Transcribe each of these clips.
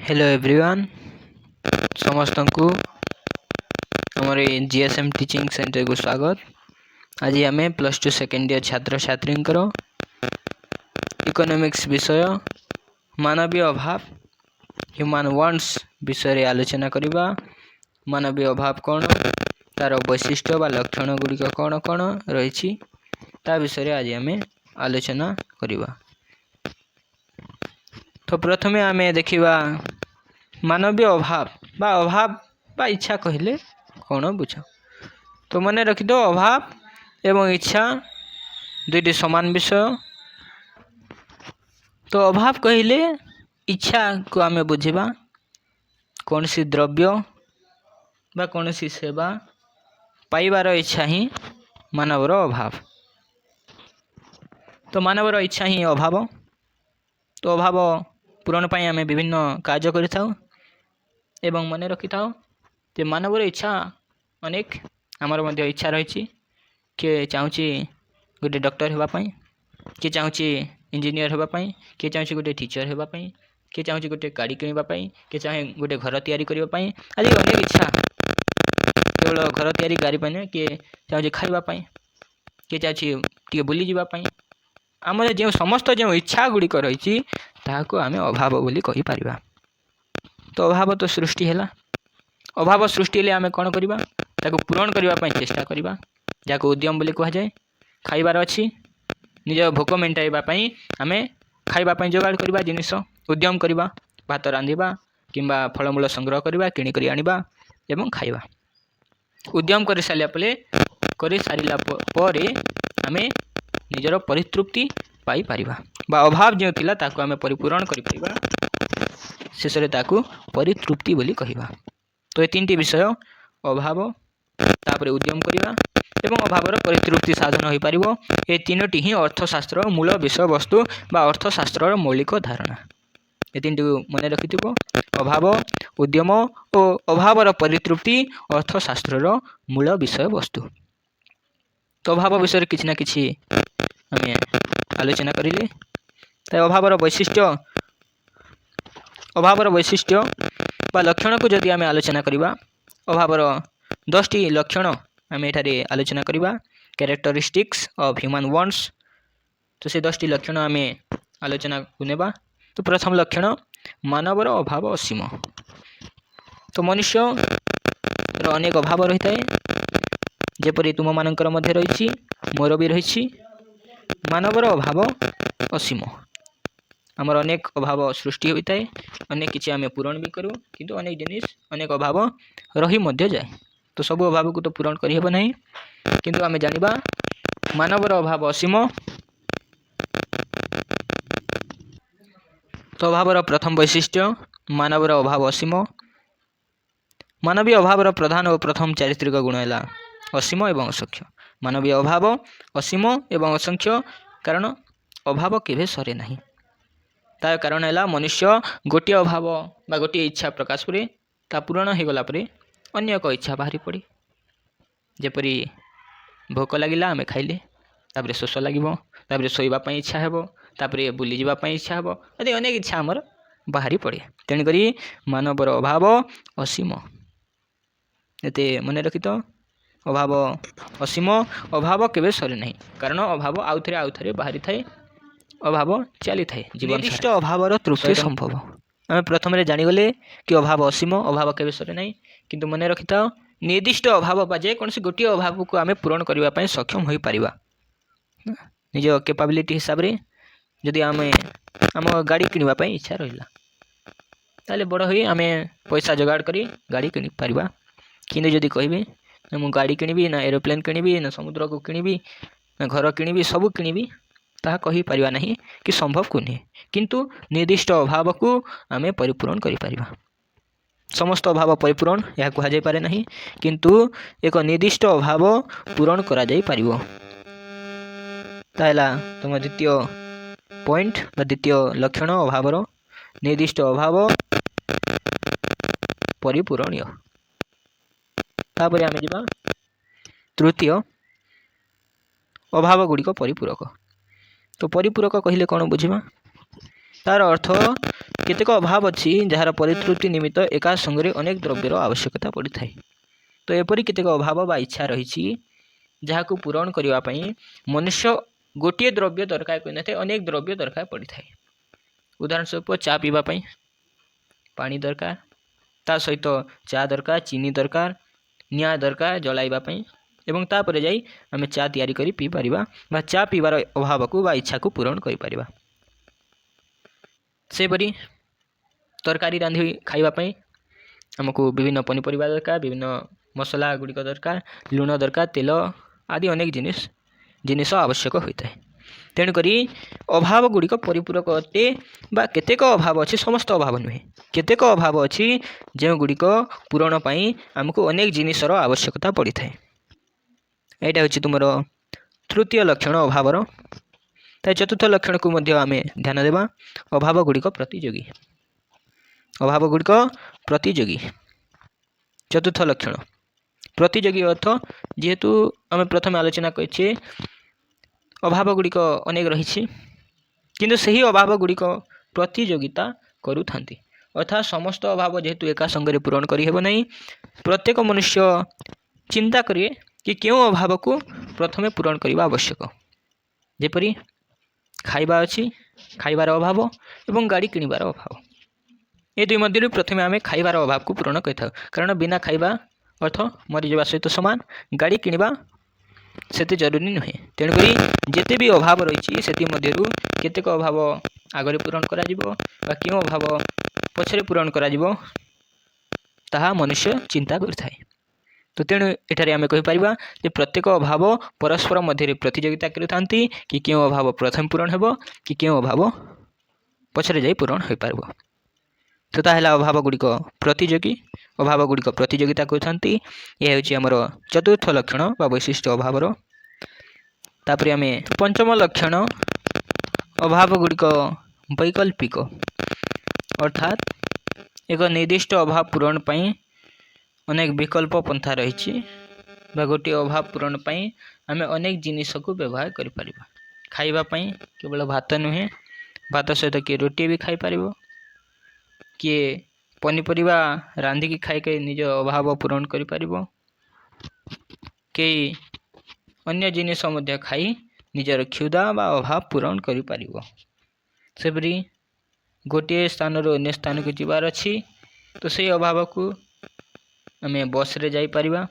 Hello everyone समस्त को आमर जीएसएम टीचिंग सेंटर को स्वागत। आज आम +2 सेकेंड ईयर छात्र छात्री इकोनॉमिक्स विषय मानवीय अभाव ह्यूमन वांट्स विषय आलोचना करवा। मानवीय अभाव कौन, तार वैशिष्ट्य व लक्षण गुड़िक कौन कौन रही ता विषय आज आम आलोचना करवा। तो प्रथमे आम देखा मानवीय अभाव बा अभाव बा इच्छा कहले कौन बुझ। तो मन रखी दो अभाव एवं इच्छा दुईटी समान विषय। तो अभाव कहले इच्छा को आम बुझा कौन सी द्रव्य बा कौन सी सेवा पाइबार इच्छा ही मानवर अभाव। तो मानवर इच्छा ही अभाव। तो अभाव पूरण पाई आम विभिन्न कार्य करिथाउ एवं मन रखी था जे मानवर इच्छा अनेक आमर मध्य इच्छा रही। किए चाहूँगी गोटे डॉक्टर होगापाई, किए चाहूँगी इंजीनियर होगापाई, किए चाहूँगी गोटे टीचर होगापाई, किए चाहूँगी गोटे गाड़ी किणवाई, किए चाहे गोटे घर तैयारी करने आज अनेक इच्छा। केवल घर तैयारी गाड़ी पाई किए चाहूँगी खावाई, किए चाहूँगी टे बुली जावाई। आम जो समस्त जो इच्छा गुड़िक रही आम अभाव बोली कहि परिबा। तो अभाव तो सृष्टि है। अभाव सृष्टि हेले आम कौन करवा ताको पूरण करने चेष्टा करवा, जहाँ उद्यम बोली कह जाए। खाइबार अच्छी निज भोक मेटाइवाई आम खाइबापी जोगाड़ करवा जिनिस उद्यम करवा, भात रांधिबा किंबा फलमूल संग्रह करवा, किणिक आनिबा एवं खाइबा। उद्यम कर सारा पर आम निजर परितृप्ति पाई परिबा बा अभाव जो थिला ताको आम परिपूरण करि परिबा, शेष रे ताको परितृप्ति बोली कहिबा। तो ये तीनटी विषय अभाव तापरे उद्यम करिबा एवं अभावर परितृप्ति साधन हो पारिबो। ए तीनोटी ही अर्थशास्त्र मूल विषय वस्तु बा अर्थशास्त्र मौलिक धारणा। ये तीनटी मन रखिथिबो अभाव उद्यम और अभावर परितृप्ति अर्थशास्त्र मूल विषय वस्तु। तो अभाव विषय किछि ना किछि आम आलोचना करिले। तो अभावर वैशिष्ट्य बा लक्षण को जदि आम आलोचना करवा, अभावर 10टी लक्षण आम एठारे आलोचना करवा, कैरेक्टरिस्टिक्स ऑफ ह्यूमन वांट्स। तो से 10टी लक्षण आम आलोचना को नेबा। तो प्रथम लक्षण मानवर अभाव असीम। तो मनुष्य अनेक अभाव रही है, जेपरी तुम मानकर मध्य रही मोर भी रही। मानवर अभाव असीम। आमर अनेक अभाव सृष्टि होता है, अनेक किसी आम पूरण भी करूँ, किंतु अनेक जिनिस अनेक अभाव रही मध्य जाए। तो सब अभाव को तो पूरण करहब नहीं, किंतु आम जानिबा मानवर अभाव असीम। तो अभावर प्रथम वैशिष्ट्य मानवर अभाव असीम। मानवीय अभावर प्रधान और प्रथम चारित्रिक गुण है असीम एवं असंख्य। मानवीय अभाव असीम एवं असंख्य कारण अभाव केवे सरे नहीं। तार कारण है मनुष्य गोटे अभाव बा गोटे इच्छा प्रकाश करे ता पूरण हो गला परे अन्य एक इच्छा बाहरी पड़े। जेपरी भोक लगिला आम खाइले, तापरे शोष लगिबो, तापरे शोइबापी इच्छा हेबो, तापरे बुली जावापी इच्छा हेबो, आदि अनेक इच्छा आमर बाहरी पड़े। तेणुकरी मानवर अभाव असीम। एते मन रखी तो अभाव असीम, अभाव केवे सरे नहीं, कारण अभाव आउ थे बाहरी थाए, अभाव चली थाए जीवन। निर्दिष्ट अभावर तृप्ति संभव। आम प्रथम जानीगले कि अभाव असीम, अभाव केवे सरे नहीं, किंतु मन रखी था निर्दिष्ट अभाव बा जेकोसी गोटे अभाव को आम पूरण करने सक्षम हो पारिबा। निज कैपेबिलिटी हिसाब से जदि आम गाड़ी किणवाई इच्छा रहा ताले बड़ हो आम पैसा जोगाड़ करी गाड़ी किणी पारिबा। किंतु जदि कहबे मु गाड़ी किणबी ना एरोप्लेन किणबी ना समुद्र को किणबी ना घर किणबी सबू किणबी ताहा कहि परिबा नहीं कि संभव को नहीं। किंतु निर्दिष्ट अभाव को आम परिपूरण करि परिबा। समस्त अभाव परिपूरण यह कहा जाय पारे नहीं, किंतु एक निर्दिष्ट अभाव पूरण करा जाय परिबो। ताहला तुम द्वितीय पॉइंट बा द्वितीय लक्षण अभावर निर्दिष्ट अभाव परिपूरणीय। तापर आम जा तृतीय अभाव गुड़िक परिपूरक। तो परिपूरक कहले कौन बुझा, तार अर्थ केतेक अभाव अच्छी जार परितृप्ति निमित्त एका संगे अनेक द्रव्यर आवश्यकता पड़ी थाए। तो एपरी केतेक अभाव बा इच्छा रही जहाँ पूरण करने मनुष्य गोटे द्रव्य दरकार कर अनेक द्रव्य दरकार पड़ी थाए। उदाहरण स्वरूप चा पीवाई पानी दरकार, ता सहित चा दरकार, चीनी दरकार, निआ दरकार जलाइवाई एवं तापर जाई आम चा तैयारी करी पी पारिबा बा चा पीवार अभाव को बा इच्छा को पूरण करि पारिबा। सेपरी तरकारी रांधि खाइबाई आमको विभिन्न पनीपरिया दरकार, विभिन्न मसला गुड़िक दरकार, लुण दरकार, तेल आदि अनेक जिनिस आवश्यक होता है। तेणुक अभाव गुड़िक परिपूरक अटे बा केतेक अभाव अच्छी, समस्त अभाव नुहे, केतेक अभाव अच्छी जो गुड़िक पूरण पाई आमको अनेक जिनिसर आवश्यकता पड़ी थाए। यहाँ हूँ तुम तृतीय लक्षण अभावर। चतुर्थ लक्षण को आम ध्यान देवा अभाव गुड़िक प्रतियोगी। अभाव गुड़िक प्रतियोगी चतुर्थ लक्षण प्रतियोगी अर्थ जेहेतु आम प्रथम आलोचना करें अभाव गुड़िक अनेक रही किंतु सही अभाव गुड़िक प्रतियोगिता करूँ, अर्थात समस्त अभाव जेहेतु एका संगे पूरण करहब नहीं, प्रत्येक मनुष्य चिंता करिए कि क्यों अभाव को प्रथमे पूरण करने आवश्यक। जेपरी खाइबा अच्छी, खाइबार अभाव एवं गाड़ी किणवार अभाव, ये दुई मध्य प्रथमे आम खाइबार अभाव को पूरण कर, कारण बिना खाइबा अर्थ मरीजा सहित सामान, गाड़ी किणवा सेते जरूरी नुहे। तेणुक जिते भी अभाव रही से केतेक अभाव आगे पूरण करा क्यों अभाव पछरे पूरण करा ताहा मनुष्य चिंता करथाए। तो तेणु एठारे आमे कहि परिबा जे प्रत्येक अभाव परस्पर मध्य प्रतियोगिता करिथांती कि क्यों अभाव प्रथम पूरण हेबो कि क्यों अभाव पछरे जाई पूरण हो पारबो। तो ताहेला अभाव गुड़िक प्रतियोगी, अभाव गुड़िक प्रतियोगिता करथांती। यह होची हमर चतुर्थ लक्षण बा वैशिष्ट्य अभावर। तापरे आमे पंचम लक्षण अभाव गुड़िक वैकल्पिक, अर्थात एक निर्दिष्ट अभाव पूरण पाई अनेक विकल्प पंथा रही। गोटे अभाव पूरण पाई आमे अनेक जिनिस को व्यवहार करि परिबा। खाइबा पाई केवल भात नुहे, भात सहित किए रोटी भी खाई पारिबो, किए पनीपरिया रांधिकी खाई निज अभाव पूरण करि पारिबो, कई अन्य जिनिस मध्य खाई निजर क्षुधा बा अभाव पूरण करि पारिबो। सेपरी गोटे स्थान अन्य स्थान को जीवार अच्छी तो से अभाव को आमे बस रे जाई परिबा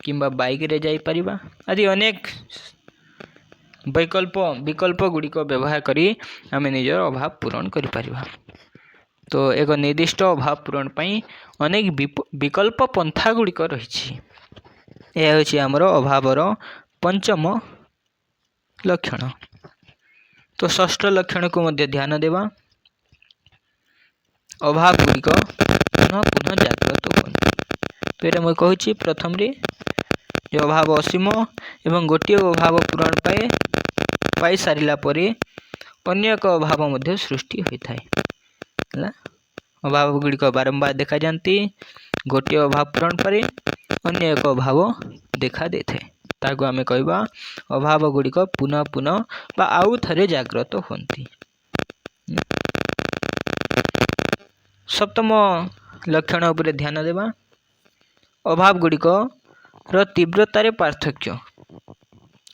किंबा बाइक रे जाई परिबा आदि अनेक विकल्प गुड़िक व्यवहार करी आमे निजर अभाव पूरण करि परिबा। तो एक निर्दिष्ट अभाव पूरण पाई अनेक विकल्प पंथा गुड़िक रही। यह होची आमर अभावर पंचम लक्षण। तो षष्ठ लक्षण को मध्य ध्यान देवा अभाव गुड़िक पुनः पुनः जागृत हो। तो ये मुझे कहूँ प्रथम रे जो अभाव असीम एवं गोटे अभाव पूरण पाई सारिला परे अन्य एक अभाव मध्य सृष्टि होता है। अभाव गुड़िक बारंबार देखा जाती, गोटे अभाव पूरण पर अन्य एक अभाव देखा दे थाए, ताको आमे कहबा अभाव गुड़िक पुनः पुनः बा आउ थरे जागृत होती। सप्तम लक्षण उपरे ध्यान देवा अभाव गुड़िक तीव्रतार पार्थक्य,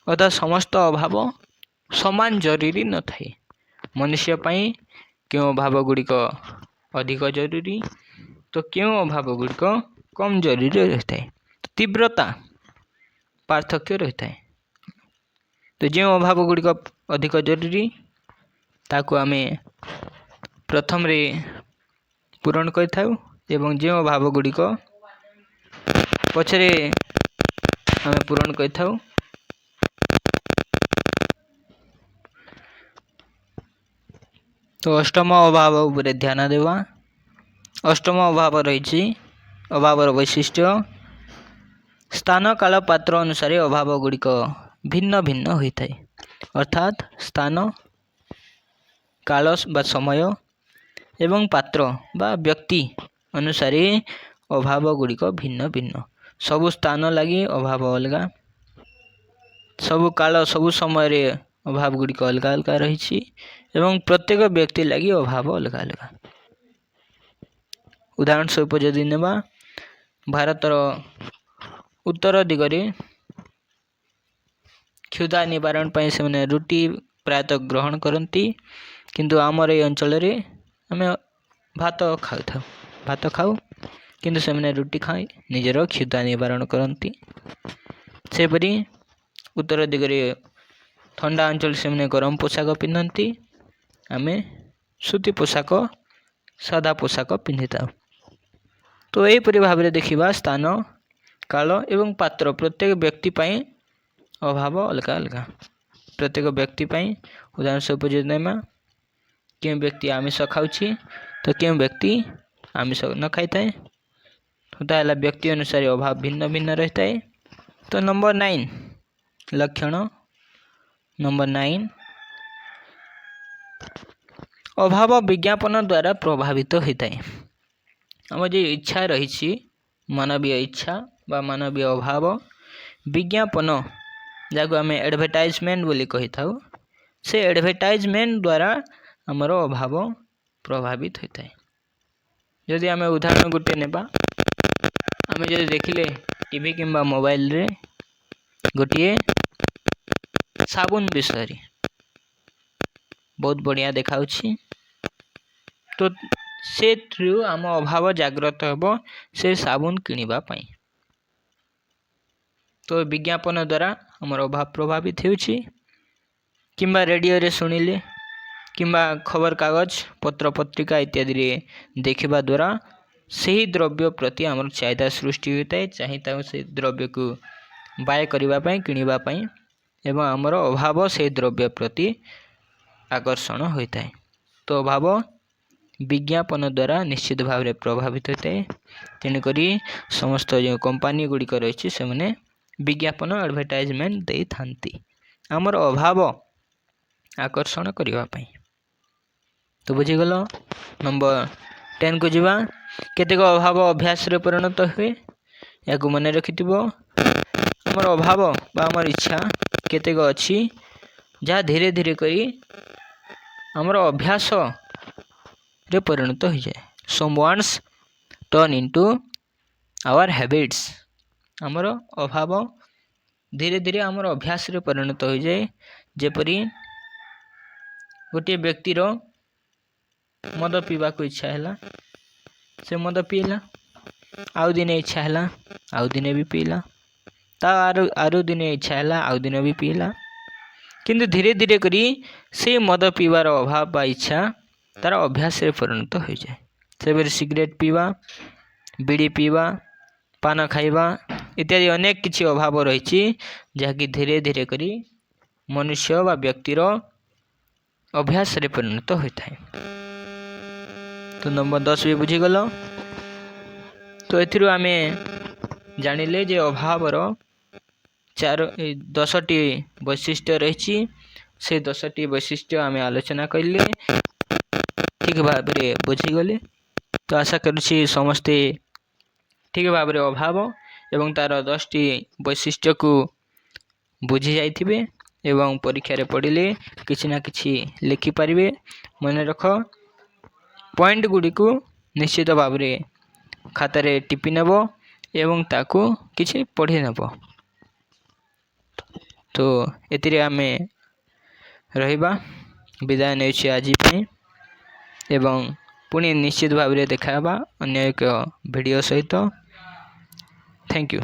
अर्थात समस्त अभाव समान जरूरी न थाए। मनुष्य पाई क्यों अभाव गुड़िक अधिक जरूरी तो क्यों अभाव गुड़िक कम जरूरी रहता है, तीव्रता पार्थक्य रहता है। तो जो अभाव गुड़िक अधिक जरूरी ताको आमे प्रथम रे पूरण करिथाउ एवं जो अभाव गुड़िक पछरे आमे पूरण करिथाउ तो अष्टम अभाव उपरे ध्यान देवा। अष्टम अभाव रही अभावर वैशिष्ट्य स्थान काल पात्र अनुसार अभाव गुड़िक भिन्न भिन्न होता है, अर्थात स्थान काल बा समय एवं पात्र बा व्यक्ति अनुसार अभाव गुड़िक भिन्न भिन्न। सबु स्थान लगी अभाव अलग, सबु काल सबु समय अभाव गुड़िक अलग अलग रही एवं प्रत्येक व्यक्ति लगी अभाव अलग अलग। उदाहरण स्वरूप जदि नेबा भारतर उत्तर दिगरे क्षुधा निवारण पर से रुटी प्रायतः ग्रहण करती, किंतु आमर ये अंचल आम भात खाऊ किंतु से रुटी खाई निजर क्षुधा निवारण करती। सेपरी उत्तर दिगरे ठंडा अंचल से गरम पोशाक पिंधती, आम सूती पोशाक सादा पोशाक पिंधि था। तो यहीपरि भाव में देखा स्थान काल एवं पात्र प्रत्येक व्यक्ति पाई अभाव अलग अलग। प्रत्येक व्यक्ति पाई उदाहरण स्वरूप जो क्यों व्यक्ति आमिष खाऊँ तो क्यों व्यक्ति आमिष न खाई थाए, तो व्यक्ति अनुसार अभाव भिन्न भिन्न रहता है। तो नंबर 9 लक्षण नंबर 9 अभाव विज्ञापन द्वारा प्रभावित होता है। आम जो इच्छा रही मानवीय इच्छा बा मानवीय अभाव विज्ञापन जहाँ आम एडभर्टाइजमेंट बोली कही था, से एडभर्टाइजमेंट द्वारा आमर अभाव प्रभावित होता है। जदि आम उदाहरण गोटे नेबा आम जो देखिले टीवी किंबा मोबाइल रे गोटे साबुन विषय बहुत बढ़िया देखा, तो से आम अभाव जागृत हम से साबुन किनिबा पाई। तो विज्ञापन द्वारा आमर अभाव प्रभावित होउछि। किंबा रेडियो रे सुनिले किंबा खबर कागज पत्र पत्रिका इत्यादि रे देखिबा द्वारा सही द्रव्य प्रति आमर चाहिदा सृष्टि होता है। चाहिए से द्रव्य को बाय करिबा पई किनिबा पई एवं आमर अभाव से द्रव्य प्रति आकर्षण होता है। तो अभाव विज्ञापन द्वारा निश्चित भाव में प्रभावित होता है। तेणुक समस्त जो कंपनी गुड़िक रही से विज्ञापन एडभर्टाइजमेंट दे थांती आमर अभाव आकर्षण करने। तो बुझीगल। नंबर 10 को जीवा केतेक अभाव अभ्यास रे परिणत हुए या मन रखि आमर अभाव बा आमर इच्छा केतेक अच्छी जहाँ धीरे धीरे करी आमर अभ्यास रे परिणत हो जाए। Some wants turn into our habits. आमर अभाव धीरे धीरे आमर अभ्यास रे परिणत हो जाए। जेपरी गोटे व्यक्तिर मद पीवा को इच्छा है से मद पीला, आउ दिने इच्छा है आउ दिने भी पीला, आरु दिने इच्छा है आउ दिन भी पीला, किंतु धीरे धीरे करी से मद पीवार अभाव बा इच्छा तार अभ्यास रे परिणत हो जाए। से सिगरेट पीवा, बीड़ी पीवा, पान खाइबा इत्यादि अनेक किछि अभाव रही जहाँकि धीरे धीरे करी मनुष्य बा व्यक्तिर अभ्यास रे परिणत होता है। तो नंबर 10 भी बुझीगल। तो एथिरु आमे जानिले जे अभावर 10टी वैशिष्ट्य रही। से 10टी वैशिष्ट्य आमे आलोचना कले ठीक भाव में बुझीगले। तो आशा करुछि समस्ते ठीक भाव में अभाव एवं तार 10टी वैशिष्ट्य को बुझी जाइथिबे एवं परीक्षा रे पढ़िले किछि ना किछि लिखि पारिबे। मन रख पॉइंट गुडी को निश्चित भाव में खातार टिपि नेब एवं ताकू किछि पढ़ी नेब। तो एतिरे आमे रहिबा विदाय नेउछि आजि पे एवं पुणी निश्चित भाव में देखा अन्य एक वीडियो सहित। Thank you.